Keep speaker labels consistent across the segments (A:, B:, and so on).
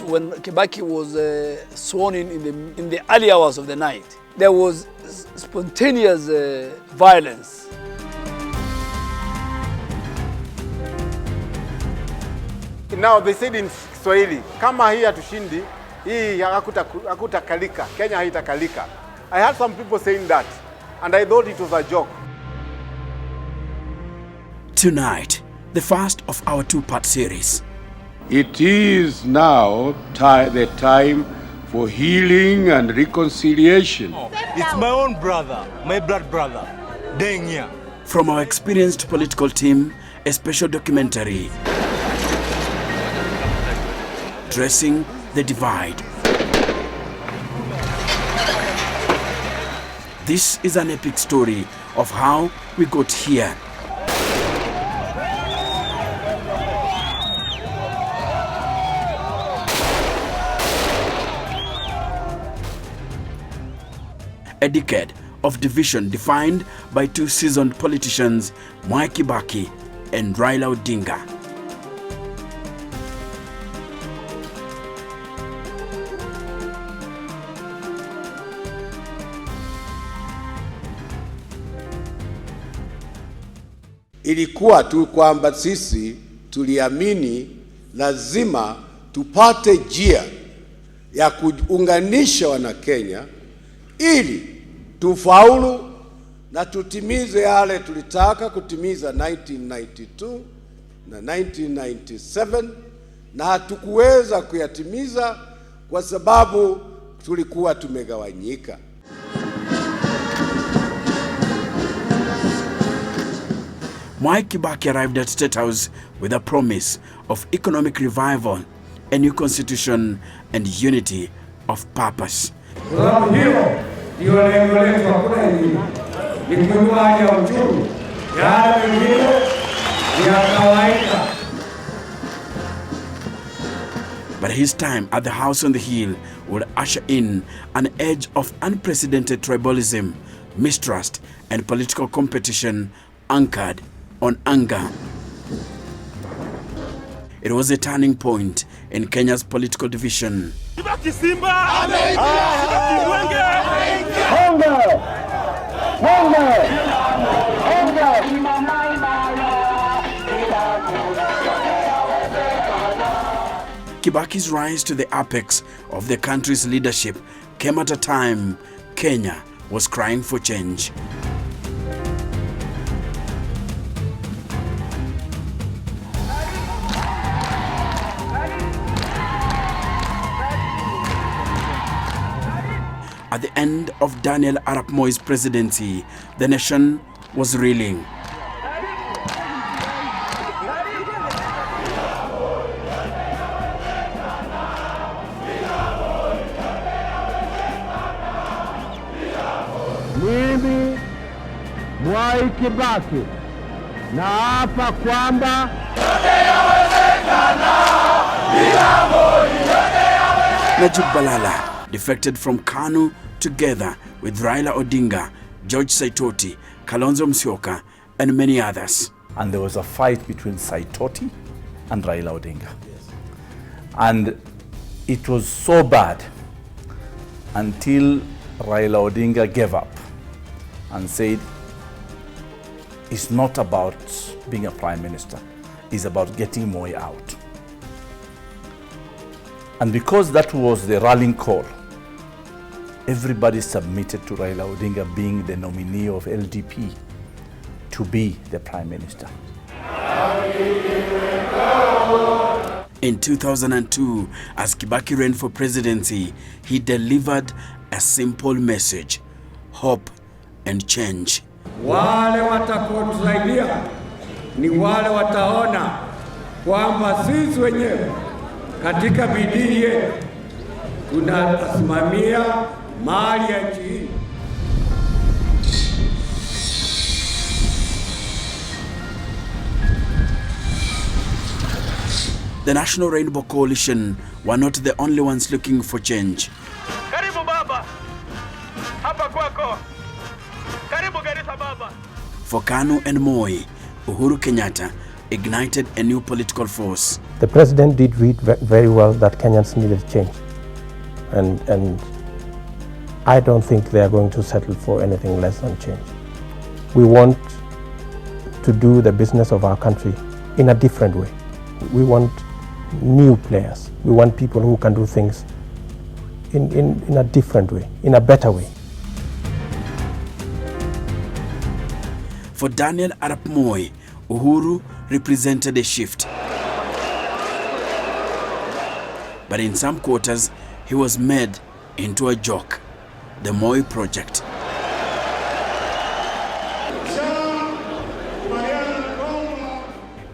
A: when Kibaki was sworn in the early hours of the night, there was spontaneous violence.
B: Now they said in Swahili, kama hii hatushindi, hii hakutakalika, Kenya haitakalika. I heard some people saying that, and I thought it was a joke.
C: Tonight, the first of our two-part series.
D: It is now the time for healing and reconciliation.
E: It's my own brother, my blood brother, Dengya.
C: From our experienced political team, a special documentary Dressing the Divide. This is an epic story of how we got here. A decade of division defined by two seasoned politicians, Mwai Kibaki and Raila Odinga.
D: Ilikuwa tu kwamba sisi tuliamini lazima tupate njia ya kuunganisha Wanakenya ili tufaulu na tutimize yale tulitaka kutimiza 1992 na 1997, na hatukuweza kuyatimiza kwa sababu tulikuwa tumegawanyika.
C: Mwai Kibaki arrived at State House with a promise of economic revival, a new constitution, and unity of purpose. But his time at the House on the Hill would usher in an age of unprecedented tribalism, mistrust, and political competition anchored on anger. It was a turning point in Kenya's political division. Kibaki's rise to the apex of the country's leadership came at a time Kenya was crying for change. At the end of Daniel Arap Moi's presidency, the nation was reeling.
F: Mimi Mwai Kibaki naapa kwamba
C: Najib Balala defected from KANU together with Raila Odinga, George Saitoti, Kalonzo Musyoka, and many others.
G: And there was a fight between Saitoti and Raila Odinga. And it was so bad until Raila Odinga gave up and said, it's not about being a prime minister, it's about getting Moi out. And because that was the rallying call, everybody submitted to Raila Odinga being the nominee of LDP to be the prime minister.
C: In 2002, as Kibaki ran for presidency, he delivered a simple message: hope and change.
F: wale watakaotusaidia ni wale wataona kwamba sisi wenyewe katika bidii yetu tunasimamia mali ya nchi hii.
C: The National Rainbow Coalition were not the only ones looking for change.
H: Karibu baba. Hapa kwako. Karibu Garissa baba.
C: For KANU and Moi, Uhuru Kenyatta ignited a new political force.
I: The president did read very well that Kenyans needed change. And I don't think they are going to settle for anything less than change. We want to do the business of our country in a different way. We want new players. We want people who can do things in a different way, in a better way.
C: For Daniel Arap Moi, Uhuru represented a shift. But in some quarters, he was made into a joke, the Moi Project.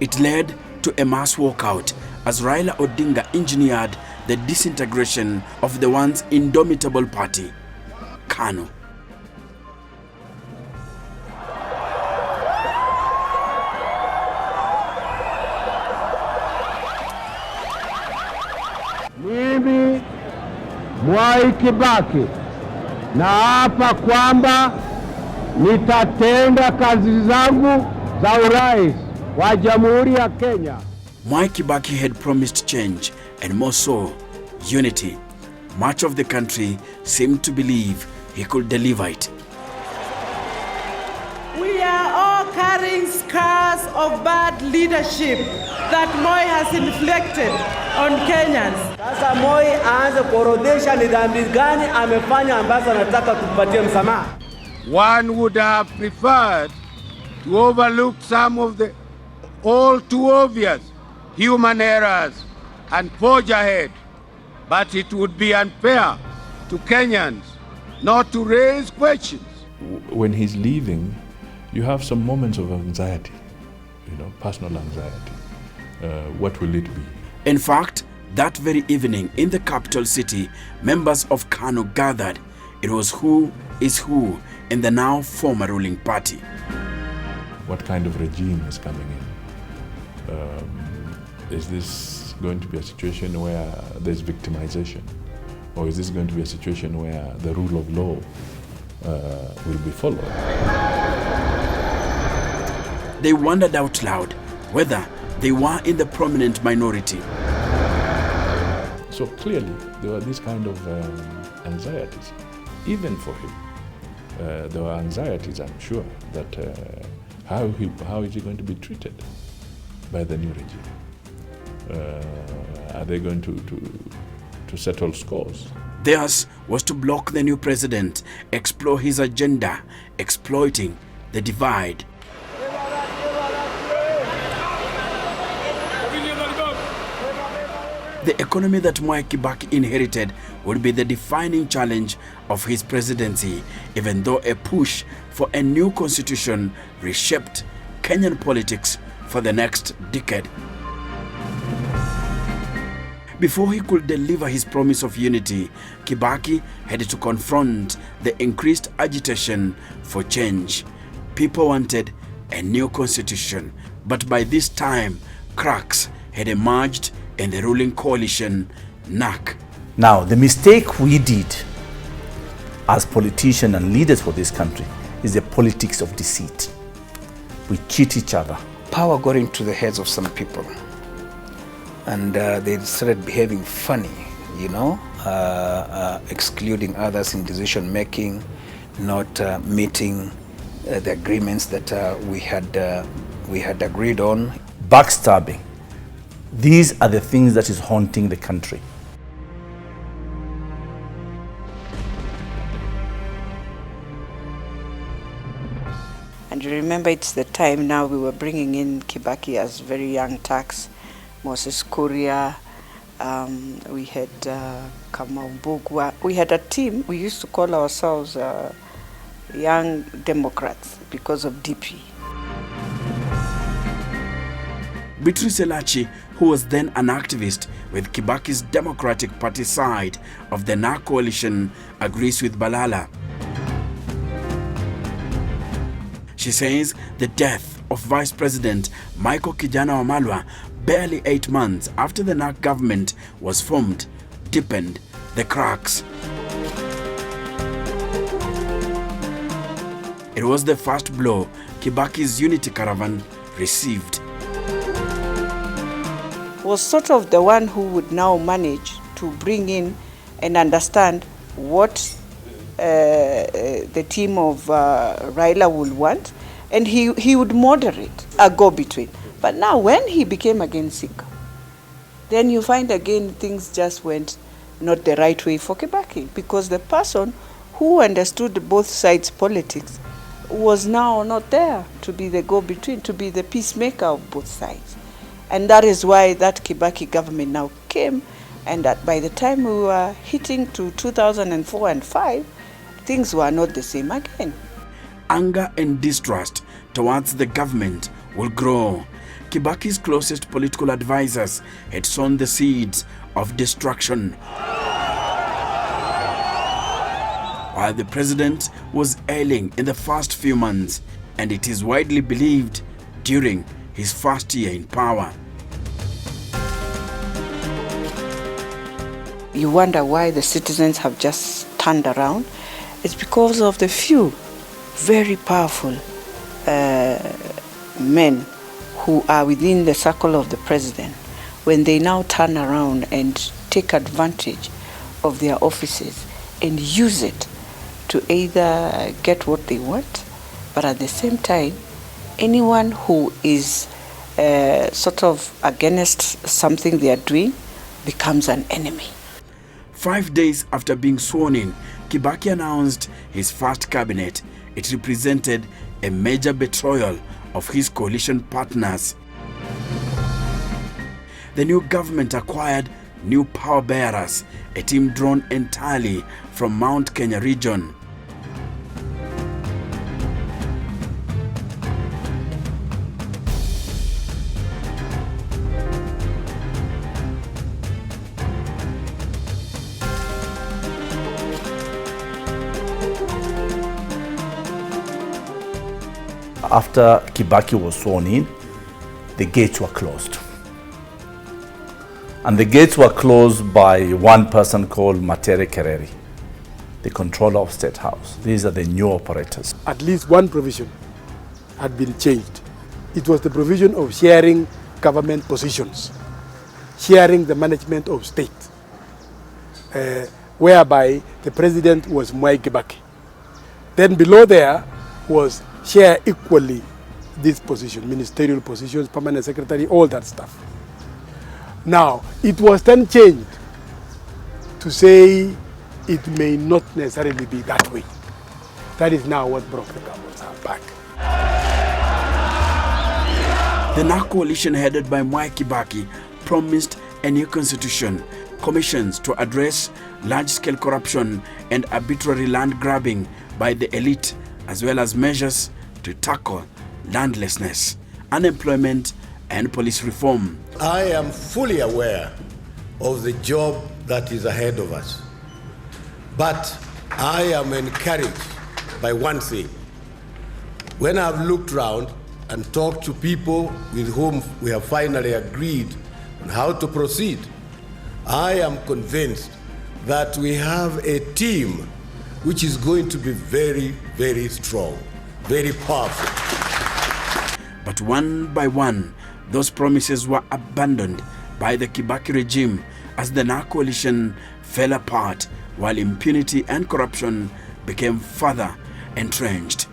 C: It led to a mass walkout as Raila Odinga engineered the disintegration of the once indomitable party, KANU.
F: Mimi Mwai Kibaki naapa kwamba nitatenda kazi zangu za urais wa Jamhuri ya Kenya.
C: Mwai Kibaki had promised change and more so, unity. Much of the country seemed to believe he could deliver it.
J: We are all carrying scars of bad leadership that Moi has inflicted on Kenyans.
K: Sasa Moi aanze kuorodhesha ni dhambi gani amefanya ambazo anataka tupatie msamaha.
F: One would have preferred to overlook some of the all too obvious human errors and forge ahead, but it would be unfair to Kenyans not to raise questions.
L: When he's leaving, you have some moments of anxiety, personal anxiety. What will it be?
C: In fact, that very evening in the capital city, members of KANU gathered. It was who is who in the now former ruling party.
L: What kind of regime is coming in? Is this going to be a situation where there's victimization? Or is this going to be a situation where the rule of law will be followed?
C: They wondered out loud whether they were in the prominent minority.
L: So clearly, there were these kind of anxieties, even for him. There were anxieties, I'm sure, that how is he going to be treated by the new regime? Are they going to settle scores?
C: Theirs was to block the new president, explore his agenda, exploiting the divide. The economy that Mwai Kibaki inherited would be the defining challenge of his presidency, even though a push for a new constitution reshaped Kenyan politics for the next decade. Before he could deliver his promise of unity, Kibaki had to confront the increased agitation for change. People wanted a new constitution, but by this time, cracks had emerged in the ruling coalition, NARC.
G: Now, the mistake we did as politicians and leaders for this country is the politics of deceit. We cheat each other.
M: Power got into the heads of some people, and they started behaving funny, excluding others in decision making, not meeting the agreements that we had agreed on.
G: Backstabbing. These are the things that is haunting the country.
J: And you remember, it's the time now we were bringing in Kibaki as very young tax, Moses Kuria, we had Kamau Mbugua. We had a team, we used to call ourselves Young Democrats because of DP.
C: Beatrice Elachi, who was then an activist with Kibaki's Democratic Party side of the NARC coalition, agrees with Balala. She says the death of Vice President Michael Kijana Wamalwa barely 8 months after the NARC government was formed deepened the cracks. It was the first blow Kibaki's unity caravan received.
J: was sort of the one who would now manage to bring in and understand what the team of Raila would want, and he would moderate, a go-between. But now when he became again sick, then you find again things just went not the right way for Kibaki, because the person who understood both sides' politics was now not there to be the go-between, to be the peacemaker of both sides. And that is why that Kibaki government now came, and that by the time we were hitting to 2004 and 5, things were not the same again.
C: Anger and distrust towards the government will grow. Kibaki's closest political advisors had sown the seeds of destruction, while the president was ailing in the first few months, and it is widely believed during his first year in power.
J: You wonder why the citizens have just turned around. It's because of the few very powerful men who are within the circle of the president. When they now turn around and take advantage of their offices and use it to either get what they want, but at the same time, anyone who is sort of against something they are doing becomes an enemy.
C: 5 days after being sworn in, Kibaki announced his first cabinet. It represented a major betrayal of his coalition partners. The new government acquired new power bearers, a team drawn entirely from Mount Kenya region.
G: After Kibaki was sworn in, the gates were closed. And the gates were closed by one person called Matere Kereri, the controller of State House. These are the new operators.
N: At least one provision had been changed. It was the provision of sharing government positions, sharing the management of state, whereby the president was Mwai Kibaki. Then below there was share equally this position, ministerial positions, permanent secretary, all that stuff. Now, it was then changed to say it may not necessarily be that way. That is now what brought the governments back.
C: The NARC coalition headed by Mwai Kibaki promised a new constitution, commissions to address large-scale corruption and arbitrary land grabbing by the elite, as well as measures to tackle landlessness, unemployment, and police reform.
D: I am fully aware of the job that is ahead of us, but I am encouraged by one thing. When I've looked around and talked to people with whom we have finally agreed on how to proceed, I am convinced that we have a team which is going to be very, very strong, very powerful.
C: But one by one, those promises were abandoned by the Kibaki regime as the NARC coalition fell apart, while impunity and corruption became further entrenched.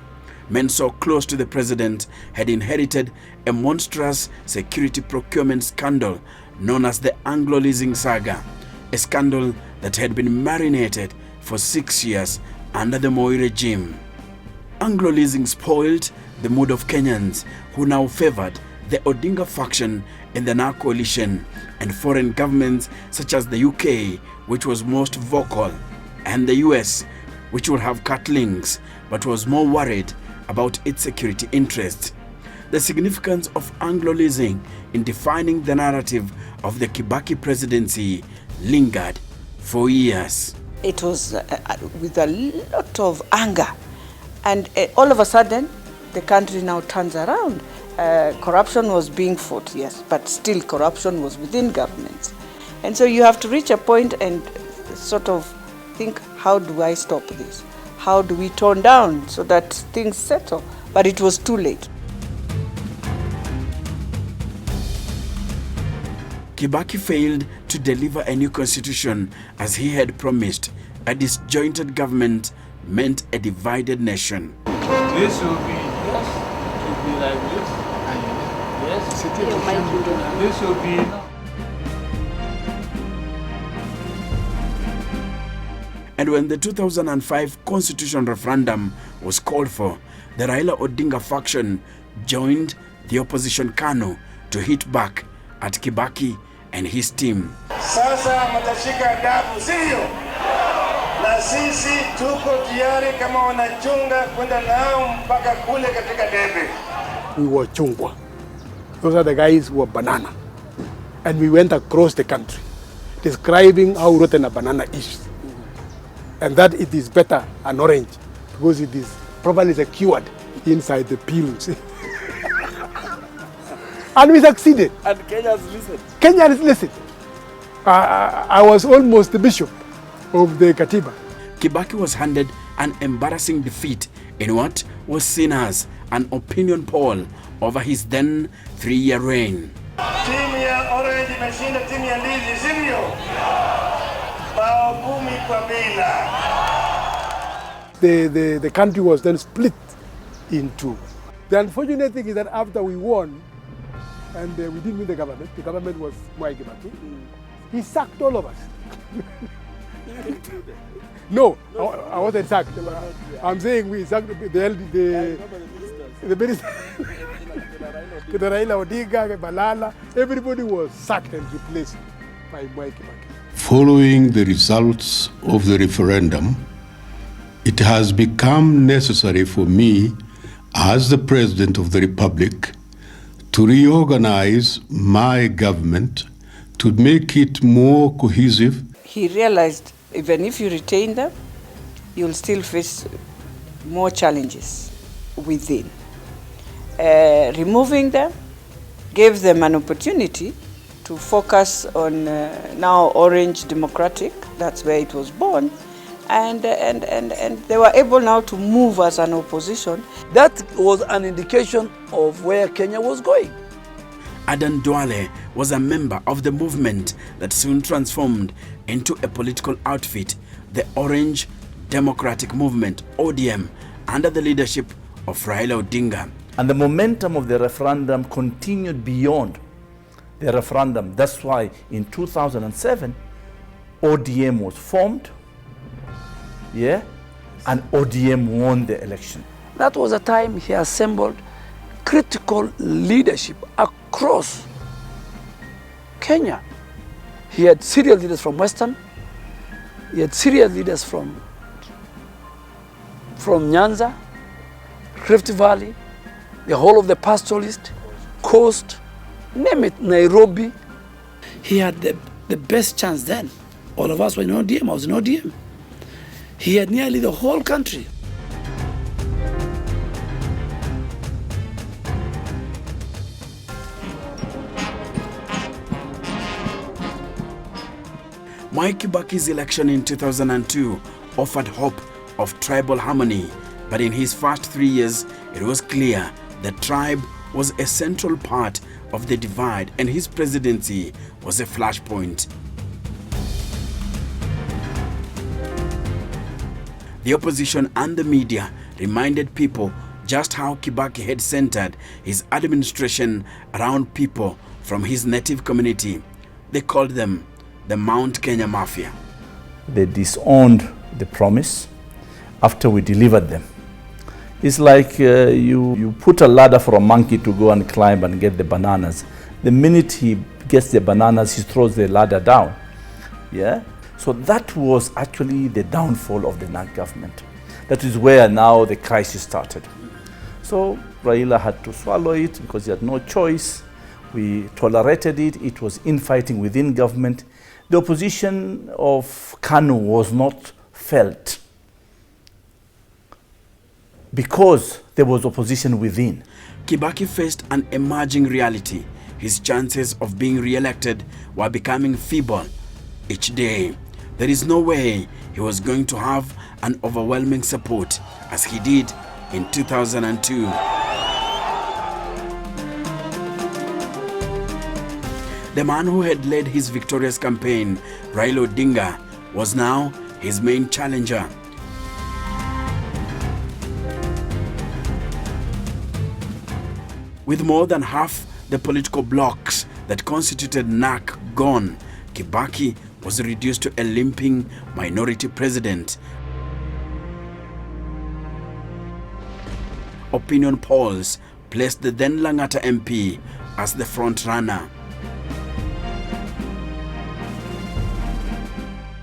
C: Men so close to the president had inherited a monstrous security procurement scandal known as the Anglo-leasing saga, a scandal that had been marinated for 6 years under the Moi regime. Anglo-leasing spoiled the mood of Kenyans, who now favored the Odinga faction in the NARC coalition, and foreign governments such as the UK, which was most vocal, and the US, which would have cut links but was more worried about its security interests. The significance of Anglo-leasing in defining the narrative of the Kibaki presidency lingered for years.
J: It was with a lot of anger, and all of a sudden the country now turns around. Corruption was being fought, yes, but still corruption was within governments. And so you have to reach a point and sort of think, how do I stop this? How do we tone down so that things settle? But it was too late.
C: Kibaki failed to deliver a new constitution as he had promised. A disjointed government meant a divided nation.
E: This will be, yes, it will be like this. Yes, this will be.
C: And when the 2005 constitution referendum was called for, the Raila Odinga faction joined the opposition KANU to hit back at Kibaki and his team.
O: Sasa matashika adabu, sio? Na sisi tuko tayari kama wanachunga kwenda nao mpaka kule katika debe.
N: We were chungwa. Those are the guys who were banana. And we went across the country describing how rotten a banana is. And that it is better an orange because it is properly secured inside the peels. And we succeeded.
A: And Kenyans listened.
N: Kenyans listened. I was almost the bishop of the Katiba.
C: Kibaki was handed an embarrassing defeat in what was seen as an opinion poll over his then 3-year reign.
O: Timu ya orange imeshinda timu ya ndizi, sivyo? Bao 10 kwa bila.
N: The country was then split in two. The unfortunate thing is that after we won, and we didn't win the government was Mwai Kibaki, he sacked all of us. No, I wasn't sacked. I'm saying we sacked the minister, the Raila Odinga, Balala, everybody was sacked and replaced by Mwai Kibaki.
D: Following the results of the referendum, it has become necessary for me, as the President of the Republic, to reorganize my government to make it more cohesive.
J: He realized even if you retain them, you'll still face more challenges within. Removing them gave them an opportunity to focus on now Orange Democratic, that's where it was born, and they were able now to move as an opposition.
A: That was an indication of where Kenya was going.
C: Adan Duale was a member of the movement that soon transformed into a political outfit, the Orange Democratic Movement, ODM, under the leadership of Raila Odinga.
G: And the momentum of the referendum continued beyond the referendum. That's why in 2007, ODM was formed, and ODM won the election.
A: That was a time he assembled critical leadership across Kenya. He had serious leaders from Western, he had serious leaders from Nyanza, Rift Valley, the whole of the pastoralist, coast, name it, Nairobi. He had the best chance then. All of us were in ODM, I was in ODM. He had nearly the whole country.
C: Mwai Kibaki's election in 2002 offered hope of tribal harmony, but in his first 3 years, it was clear that tribe was a central part of the divide and his presidency was a flashpoint. The opposition and the media reminded people just how Kibaki had centered his administration around people from his native community. They called them the Mount Kenya Mafia.
G: They disowned the promise after we delivered them. It's like you put a ladder for a monkey to go and climb and get the bananas. The minute he gets the bananas, he throws the ladder down. So that was actually the downfall of the NARC government. That is where now the crisis started. So Raila had to swallow it because he had no choice. We tolerated it. It was infighting within government. The opposition of KANU was not felt because there was opposition within.
C: Kibaki faced an emerging reality. His chances of being re-elected were becoming feeble each day. There is no way he was going to have an overwhelming support as he did in 2002. The man who had led his victorious campaign, Raila Odinga, was now his main challenger. With more than half the political blocs that constituted NARC gone, Kibaki was reduced to a limping minority president. Opinion polls placed the then Langata MP as the front runner.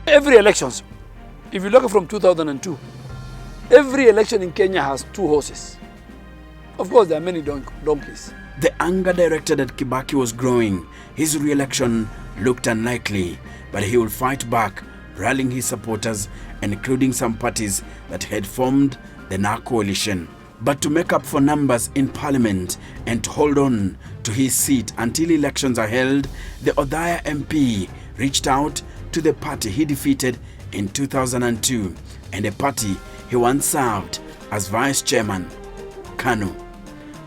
A: Every elections, if you look from 2002, every election in Kenya has 2 horses. Of course, there are many donkeys.
C: The anger directed at Kibaki was growing. His re-election looked unlikely, but he would fight back, rallying his supporters, including some parties that had formed the NARC coalition. But to make up for numbers in parliament and to hold on to his seat until elections are held, the Othaya MP reached out to the party he defeated in 2002 and a party he once served as vice chairman, KANU.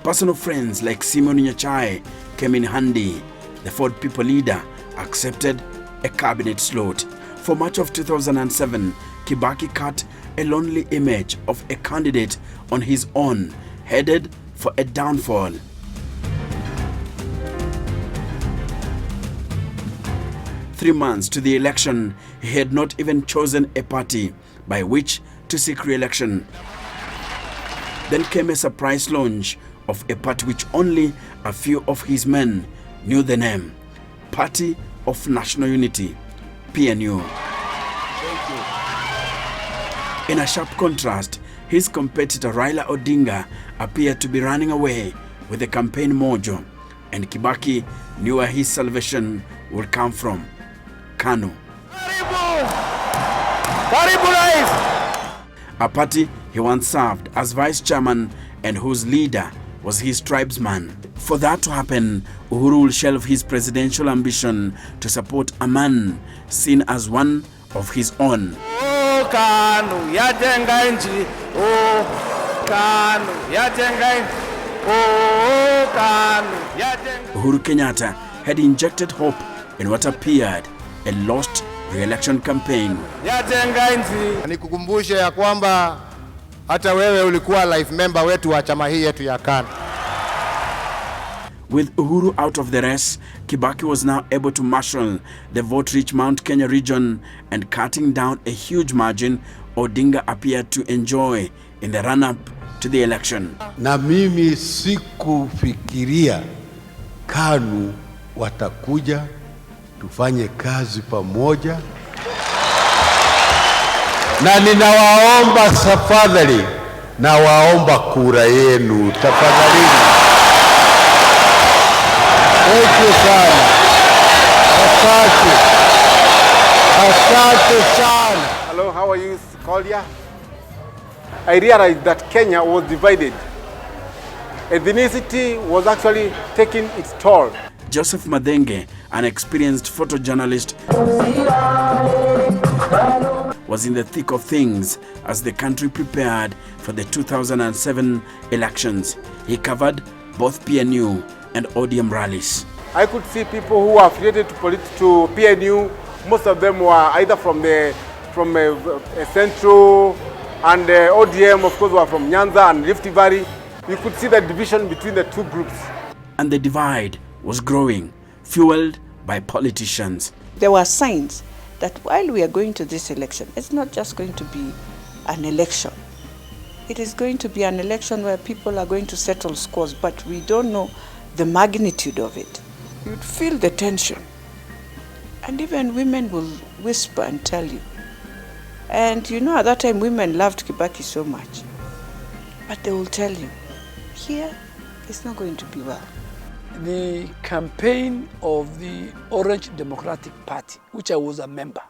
C: Personal friends like Simon Nyachai came in handy. The Ford People leader accepted a cabinet slot. For much of 2007, Kibaki cut a lonely image of a candidate on his own, headed for a downfall. Three months to the election, he had not even chosen a party by which to seek re-election. Then came a surprise launch of a party which only a few of his men knew the name, Party of National Unity, PNU. In a sharp contrast, his competitor Raila Odinga appeared to be running away with the campaign mojo, and Kibaki knew where his salvation would come from, KANU. A party he once served as vice chairman and whose leader was his tribesman. For that to happen, Uhuru will shelve his presidential ambition to support a man seen as one of his own.
K: Oh, KANU, yajenga nchi. Oh, KANU, yajenga. Oh, KANU, yajenga.
C: Uhuru Kenyatta had injected hope in what appeared a lost re-election campaign.
K: Yajenga nchi.
B: Nikukumbushe ya kwamba hata wewe ulikuwa life member wetu wa chama hii yetu ya KANU.
C: With Uhuru out of the race, Kibaki was now able to marshal the vote-rich Mount Kenya region, and cutting down a huge margin Odinga appeared to enjoy in the run-up to the election.
D: Na mimi sikufikiria KANU watakuja tufanye kazi pamoja, na ninawaomba tafadhali, nawaomba kura yenu tafadhali. Asante sana. Asante sana.
B: Hello, how are you, Kolia? I realized that Kenya was divided. Ethnicity was actually taking its toll.
C: Joseph Madenge, an experienced photojournalist, was in the thick of things as the country prepared for the 2007 elections. He covered both PNU and ODM rallies.
B: I could see people who were affiliated to PNU. Most of them were either from Central, and ODM, of course, were from Nyanza and Rift Valley. You could see the division between the two groups.
C: And the divide was growing, fueled by politicians.
J: There were signs that while we are going to this election, it's not just going to be an election. It is going to be an election where people are going to settle scores, but we don't know the magnitude of it. You'd feel the tension. And even women will whisper and tell you. And you know, at that time, women loved Kibaki so much. But they will tell you, here, it's not going to be well.
A: The campaign of the Orange Democratic Party, which I was a member,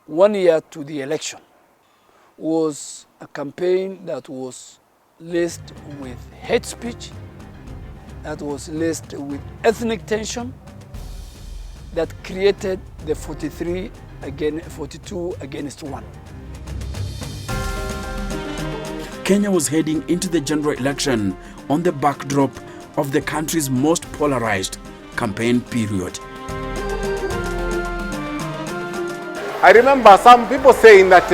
A: 1 year to the election, was a campaign that was laced with hate speech, that was laced with ethnic tension, that created the 42 against 1.
C: Kenya was heading into the general election on the backdrop of the country's most polarized campaign period.
B: I remember some people saying that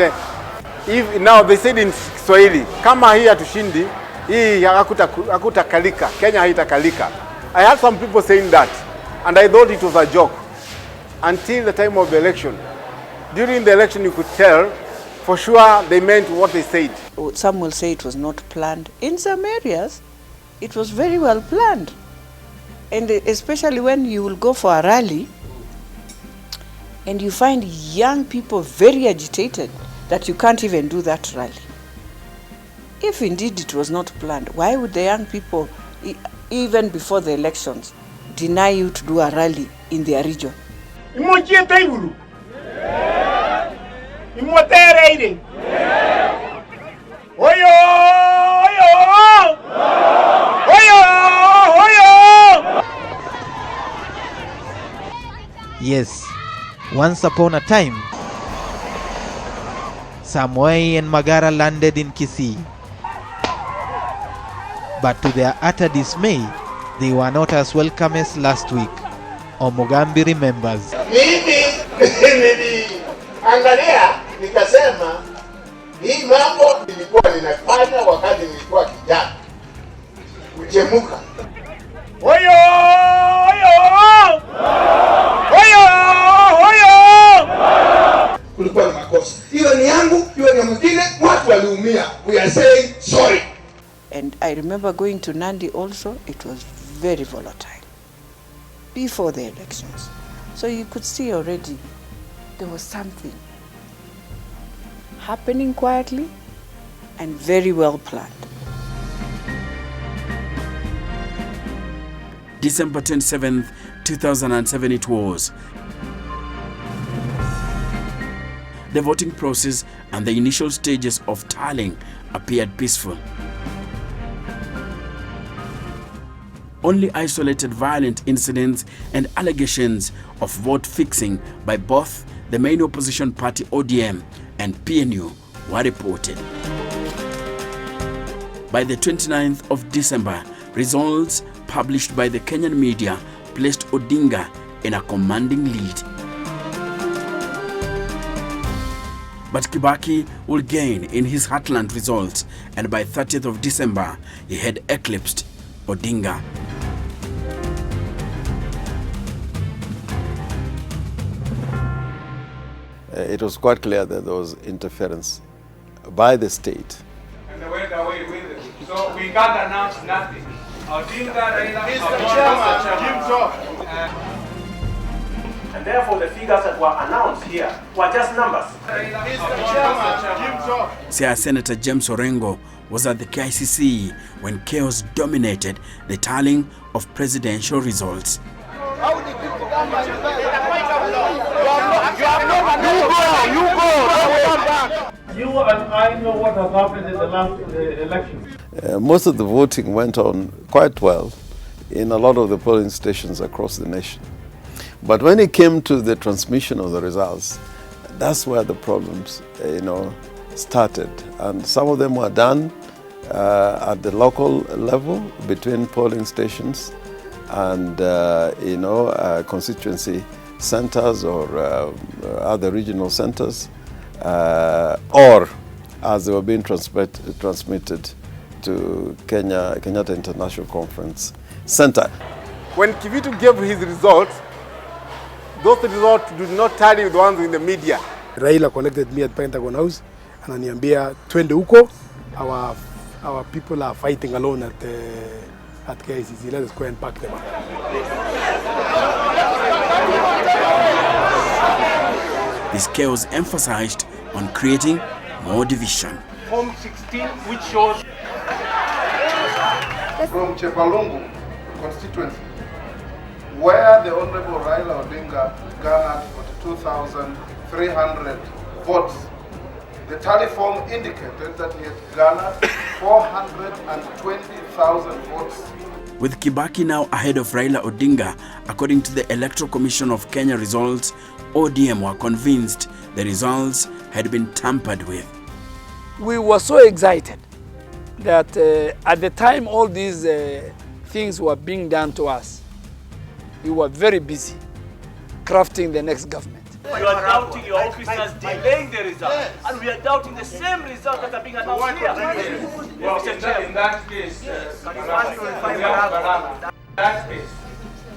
B: if now they said in Kiswahili, kama hii hatushindi, hii hakutakalika, Kenya haitakalika. I had some people saying that, and I thought it was a joke until the time of the election. During the election, you could tell for sure they meant what they said.
J: Some will say it was not planned. In some areas, it was very well planned. And especially when you will go for a rally and you find young people very agitated that you can't even do that rally. If indeed it was not planned, why would the young people, even before the elections, deny you to do a rally in their region?
P: Yes, once upon a time, Mwai and Magara landed in Kisii. But to their utter dismay, they were not as welcome as last week. Omugambi remembers.
O: Mimi niliangalia nikasema hii mambo nilikuwa ninafanya wakati nilikuwa kijana. Kuchemuka. Oyo! Kulikuwa na makosa. Hiyo ni yangu, hiyo ni mwingine, watu waliumia. We are saying sorry.
J: And I remember going to Nandi also, it was very volatile before the elections. So you could see already there was something happening quietly and very well planned.
C: December 27th, 2007 it was. The voting process and the initial stages of tallying appeared peaceful. Only isolated violent incidents and allegations of vote fixing by both the main opposition party ODM and PNU were reported. By the 29th of December, results published by the Kenyan media placed Odinga in a commanding lead. But Kibaki will gain in his heartland results, and by 30th of December, he had eclipsed Odinga.
Q: It was quite clear that there was interference by the state.
H: And they went away with it. So we can't announce nothing.
R: And therefore the figures that were announced here were just numbers.
C: Senator James Orengo was at the KICC when chaos dominated the tallying of presidential results.
E: You and I know what has happened in the last election.
Q: Most of the voting went on quite well in a lot of the polling stations across the nation. But when it came to the transmission of the results, that's where the problems, started. And some of them were done at the local level between polling stations and, constituency centers or other regional centers, or as they were being transmitted to Kenyatta International Conference Center.
B: When Kivitu gave his results, those results did not tally with the ones in the media.
N: Raila connected me at Pentagon House, ananiambia twende huko, our people are fighting alone at KICC. Let us go and pack them up.
C: This chaos emphasized on creating more division.
H: Form 16, which shows
S: from Chepalungu constituency, where the Honorable Raila Odinga garnered 42,300 votes. The tally form indicated that he had garnered 420,000 votes.
C: With Kibaki now ahead of Raila Odinga, according to the Electoral Commission of Kenya results, ODM were convinced the results had been tampered with.
A: We were so excited that at the time all these things were being done to us, we were very busy crafting the next government.
R: You are doubting your officers delaying the result, and we are doubting the same results that are being announced here.
H: Well, in that case,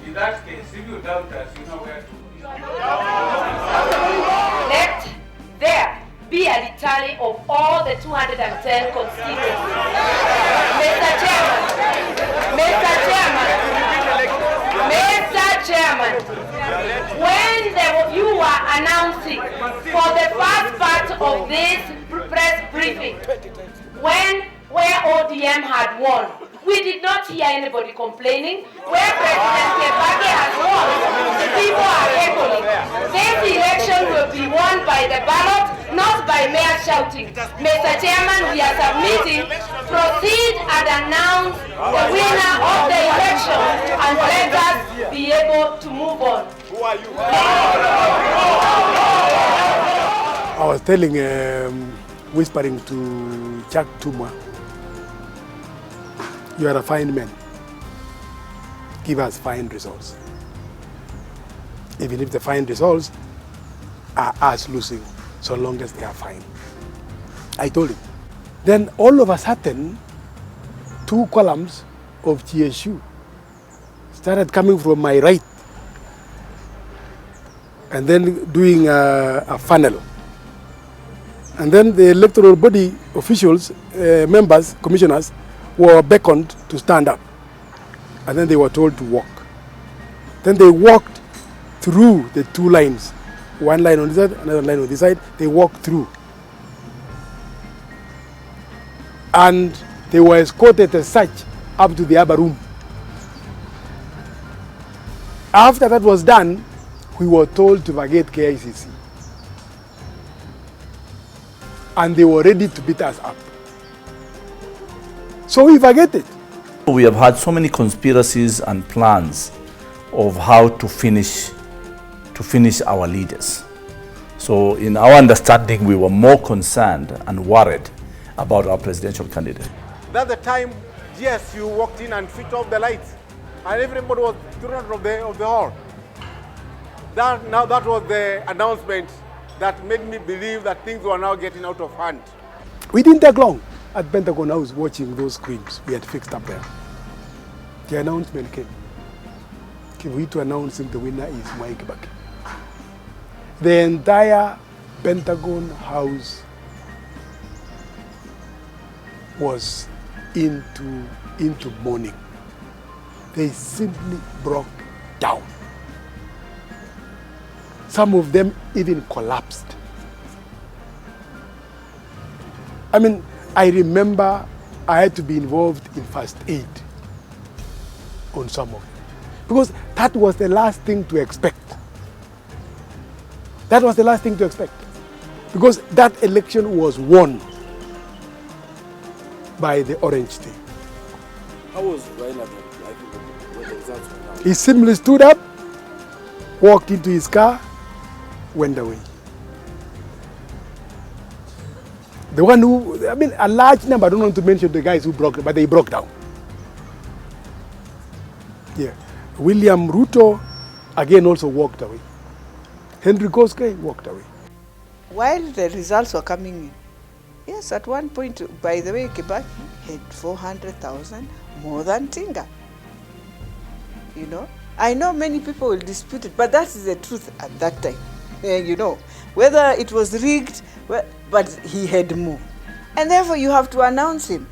H: in that case, if you doubt us, you know where to.
T: Let there be a tally of all the 210 constituencies. Mr. Chairman, when you were announcing for the first part of this press briefing, where ODM had won, we did not hear anybody complaining. Where President Kibaki has won, the people are echoing. This election will be won by the ballot, not by mere shouting. Mr. Chairman, we are submitting. Proceed and announce the winner of the election and let us be able to move on.
N: Who are you? I was telling, whispering to Jack Tuma, you are a fine man. Give us fine results. Even if the fine results are us losing, so long as they are fine. I told him. Then all of a sudden, 2 columns of GSU started coming from my right and then doing a funnel. And then the electoral body officials, members, commissioners, were beckoned to stand up. And then they were told to walk. Then they walked through the 2 lines. One line on this side, another line on this side. They walked through. And they were escorted as such up to the upper room. After that was done, we were told to vacate KICC. And they were ready to beat us up. So we vacated.
G: We have had so many conspiracies and plans of how to finish our leaders. So in our understanding, we were more concerned and worried about our presidential candidate.
B: That's the time, yes, you walked in and switched off the lights, and everybody was thrown out of the hall. That was the announcement that made me believe that things were now getting out of hand.
N: We didn't take long at Pentagon House watching those screens we had fixed up there. The announcement came. We to announcing the winner is Mwai Kibaki. The entire Pentagon House was into mourning. They simply broke down. Some of them even collapsed. I mean, I remember I had to be involved in first aid on some of them, because that was the last thing to expect. That was the last thing to expect, because that election was won by the orange team.
A: How was Raila when the results were announced?
N: He simply stood up, walked into his car, went away. The one who, I mean, a large number, I don't want to mention the guys who broke, but they broke down. Yeah. William Ruto, again, also walked away. Henry Koske walked away.
J: While the results were coming in, yes, at one point, by the way, Kibaki had 400,000 more than Tinga. You know, I know many people will dispute it, but that is the truth at that time. You know, whether it was rigged, but he had more. And therefore you have to announce him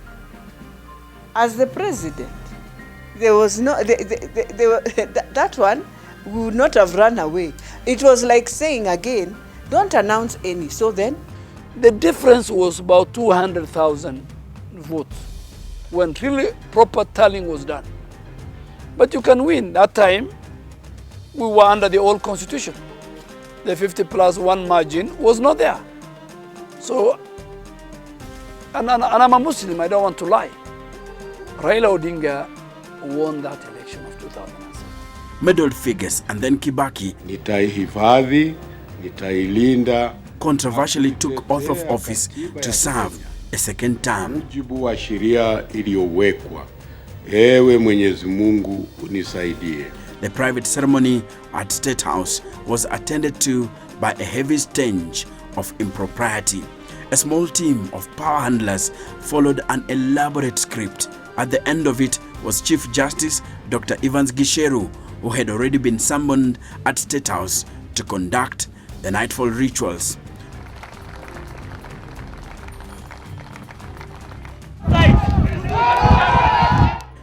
J: as the president. There was no, that one would not have run away. It was like saying again, don't announce any. So then?
A: The difference was about 200,000 votes when really proper tallying was done. But you can win. That time, we were under the old constitution. The 50+1 margin was not there. So, and I'm a Muslim, I don't want to lie. Raila Odinga won that election of 2007.
C: Medal figures and then Kibaki
F: nitaihifadhi, nitailinda,
C: controversially took oath of office to serve a second term.
F: Mujibu wa sheria iliyowekwa. Ewe Mwenyezi Mungu unisaidie.
C: The private ceremony at State House was attended to by a heavy stench of impropriety. A small team of power handlers followed an elaborate script. At the end of it was Chief Justice Dr. Evans Gisheru, who had already been summoned at State House to conduct the nightfall rituals.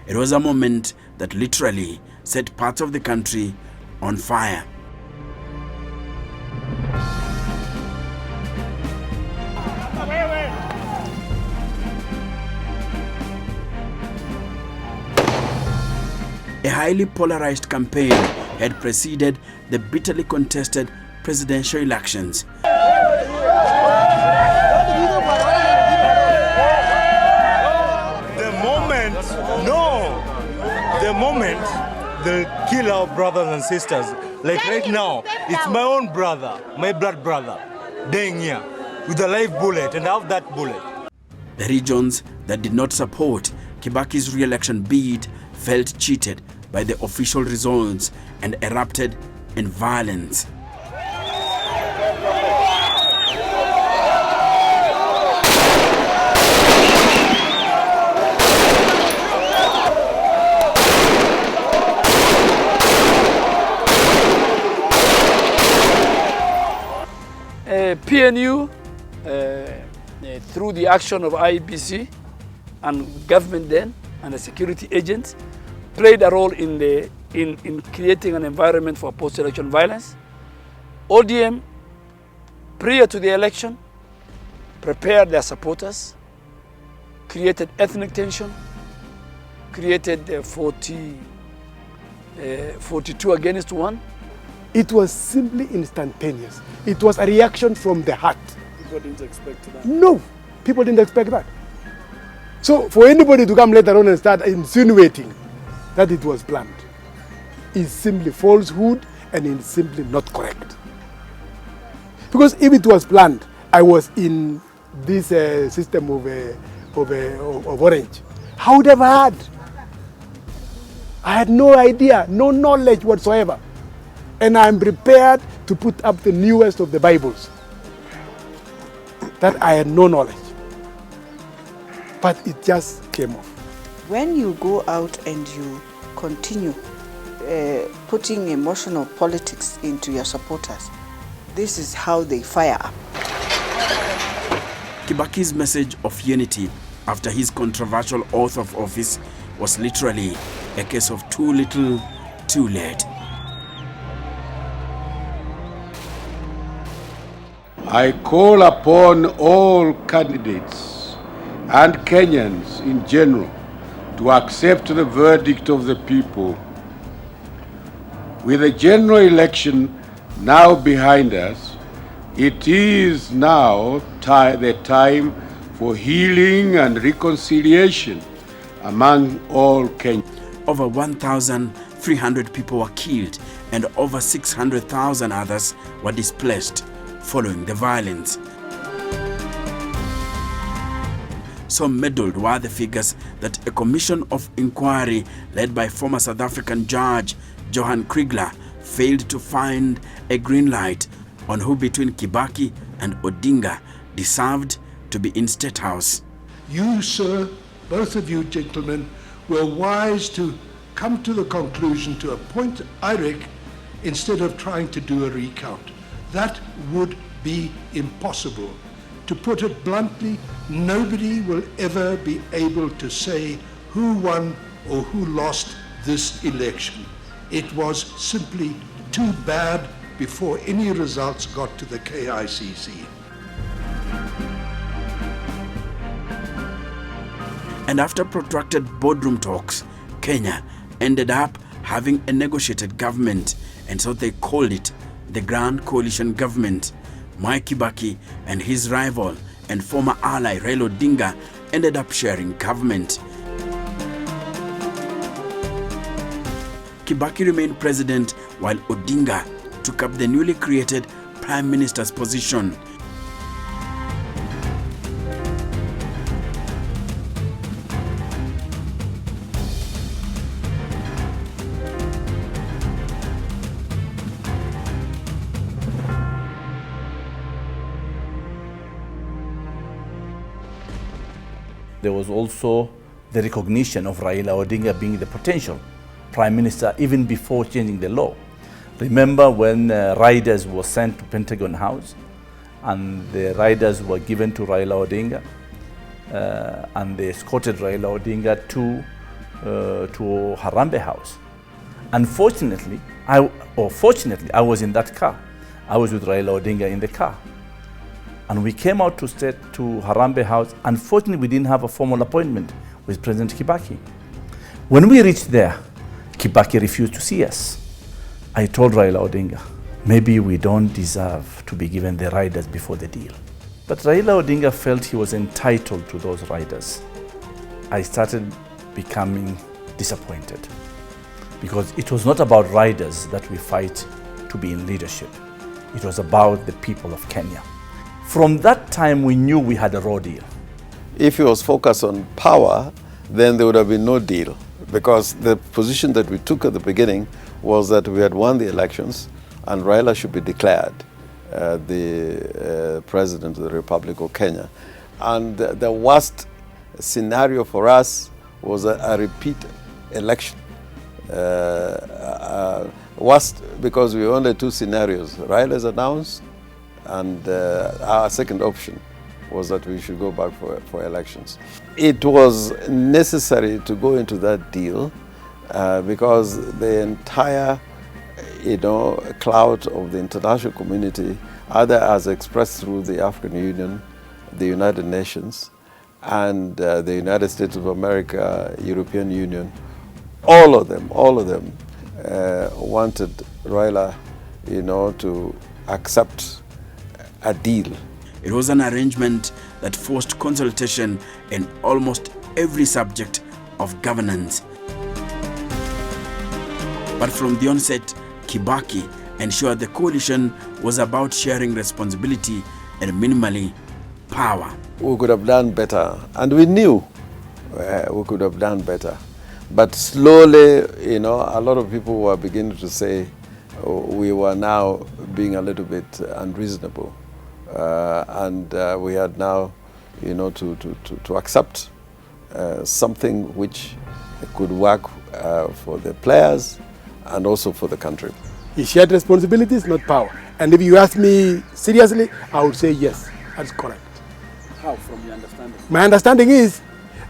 C: It was a moment that literally set parts of the country on fire. A highly polarized campaign had preceded the bitterly contested presidential elections.
U: The moment they'll kill our brothers and sisters, like right now, it's my own brother, my blood brother, dying here with a live bullet, and I have that bullet.
C: The regions that did not support Kibaki's re-election bid felt cheated by the official results and erupted in violence.
A: PNU, through the action of IEBC and government then and the security agents, played a role in creating an environment for post-election violence. ODM, prior to the election, prepared their supporters, created ethnic tension, created 42 against 1.
N: It was simply instantaneous. It was a reaction from the heart.
A: People didn't expect that.
N: No, people didn't expect that. So for anybody to come later on and start insinuating that it was planned is simply falsehood and is simply not correct. Because if it was planned, I was in this system of Orange. I would have had. I had no idea, no knowledge whatsoever. And I'm prepared to put up the newest of the Bibles. That I had no knowledge. But it just came off.
J: When you go out and you continue putting emotional politics into your supporters, this is how they fire up.
C: Kibaki's message of unity after his controversial oath of office was literally a case of too little, too late.
F: I call upon all candidates and Kenyans in general to accept the verdict of the people. With the general election now behind us, it is now the time for healing and reconciliation among all Kenyans.
C: Over 1,300 people were killed and over 600,000 others were displaced following the violence. So meddled were the figures that a commission of inquiry led by former South African judge Johan Kriegler failed to find a green light on who between Kibaki and Odinga deserved to be in State House.
V: You, sir, both of you gentlemen, were wise to come to the conclusion to appoint IREC instead of trying to do a recount. That would be impossible. To put it bluntly, nobody will ever be able to say who won or who lost this election. It was simply too bad before any results got to the KICC.
C: And after protracted boardroom talks, Kenya ended up having a negotiated government, and so they called it the Grand Coalition Government. Mwai Kibaki and his rival and former ally Raila Odinga ended up sharing government. Kibaki remained president while Odinga took up the newly created Prime Minister's position.
G: there was also the recognition of Raila Odinga being the potential Prime Minister even before changing the law. Remember when riders were sent to Pentagon House and the riders were given to Raila Odinga and they escorted Raila Odinga to Harambee House. Unfortunately, fortunately, I was in that car. I was with Raila Odinga in the car. And we came out to Harambee House. Unfortunately, we didn't have a formal appointment with President Kibaki. When we reached there, Kibaki refused to see us. I told Raila Odinga, maybe we don't deserve to be given the riders before the deal. But Raila Odinga felt he was entitled to those riders. I started becoming disappointed because it was not about riders that we fight to be in leadership. It was about the people of Kenya. From that time, we knew we had a raw deal.
Q: If he was focused on power, then there would have been no deal, because the position that we took at the beginning was that we had won the elections and Raila should be declared the President of the Republic of Kenya. And the worst scenario for us was a repeat election. Worst because we only two scenarios. Raila's announced, and our second option was that we should go back for elections. It was necessary to go into that deal because the entire clout of the international community, either as expressed through the African Union, the United Nations, and the United States of America, European Union, all of them wanted Raila, to accept a deal.
C: It was an arrangement that forced consultation in almost every subject of governance. But from the onset, Kibaki ensured the coalition was about sharing responsibility and minimally power.
Q: We could have done better, and we knew we could have done better. But slowly, a lot of people were beginning to say we were now being a little bit unreasonable. And we had now, to accept something which could work for the players and also for the country.
N: He shared responsibilities, not power. And if you ask me seriously, I would say yes, that's correct.
A: How, from your understanding?
N: My understanding is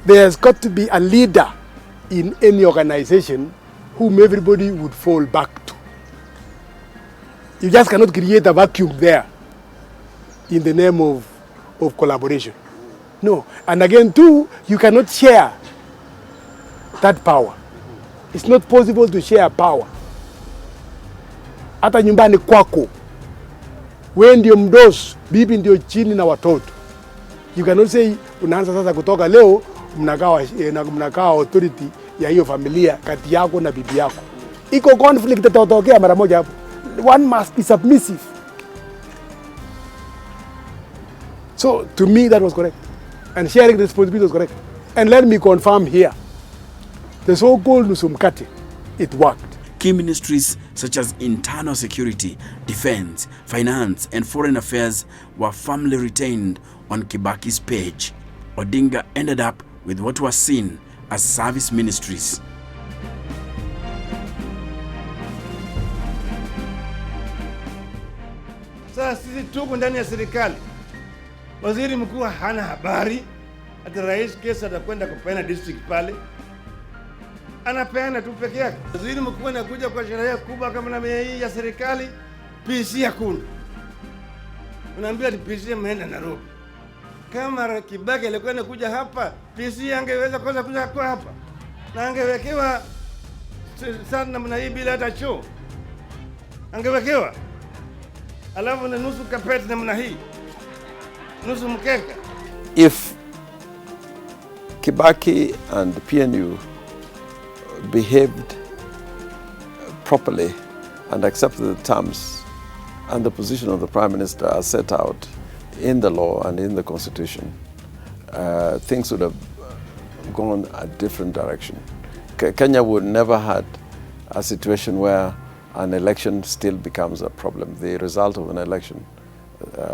N: there's got to be a leader in any organization whom everybody would fall back to. You just cannot create a vacuum there in the name of collaboration. No. And again, too, you cannot share that power. It's not possible to share power. Hata nyumbani kwako, wewe ndio mdosi, bibi ndio chini na watoto. You cannot say unaanza sasa kutoka leo mnakaa authority ya hiyo familia kati yako na bibi yako. Iko conflict itatokea mara moja hapo. One must be submissive. So to me that was correct. And sharing the responsibility was correct. And let me confirm here. The so-called Nusumkati, it worked.
C: Key ministries such as internal security, defense, finance, and foreign affairs were firmly retained on Kibaki's page. Odinga ended up with what was seen as service ministries.
O: Sasa sisi tuko ndani ya serikali. Waziri mkuu hana habari ati rais kesa atakwenda kupeana district pale. Anapeana tu peke yake. Waziri mkuu anakuja kwa sherehe kubwa kama na hii ya serikali, PC hakuna. Unaambia PC ameenda Nairobi. Kama Kibaki alikuwa anakuja hapa, PC angeweza kwanza kuja kwa hapa. Na angewekewa sana namna hii bila hata choo. Angewekewa. Alafu na nusu kapeti namna hii. Nusu mkeka.
Q: If Kibaki and PNU behaved properly and accepted the terms and the position of the Prime Minister as set out in the law and in the Constitution, things would have gone a different direction. Kenya would never had a situation where an election still becomes a problem. The result of an election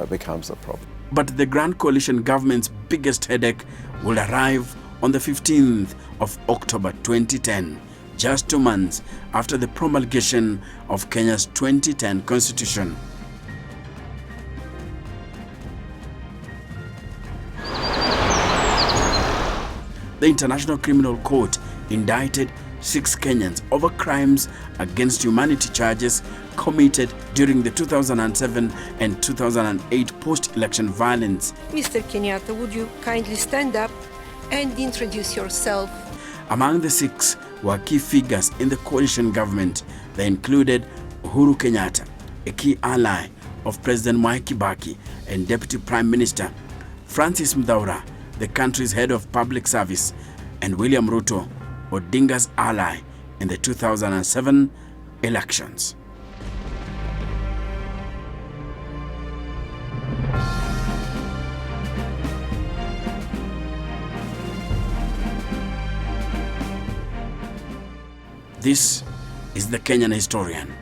Q: becomes a problem.
C: But the Grand Coalition government's biggest headache will arrive on the 15th of October 2010, just 2 months after the promulgation of Kenya's 2010 Constitution. The International Criminal Court indicted 6 Kenyans over crimes against humanity charges committed during the 2007 and 2008 post-election violence.
I: Mr. Kenyatta, would you kindly stand up and introduce yourself?
C: Among the 6 were key figures in the coalition government. They included Uhuru Kenyatta, a key ally of President Mwai Kibaki and Deputy Prime Minister, Francis Muthaura, the country's head of public service, and William Ruto, Odinga's ally in the 2007 elections. This is the Kenyan Historian.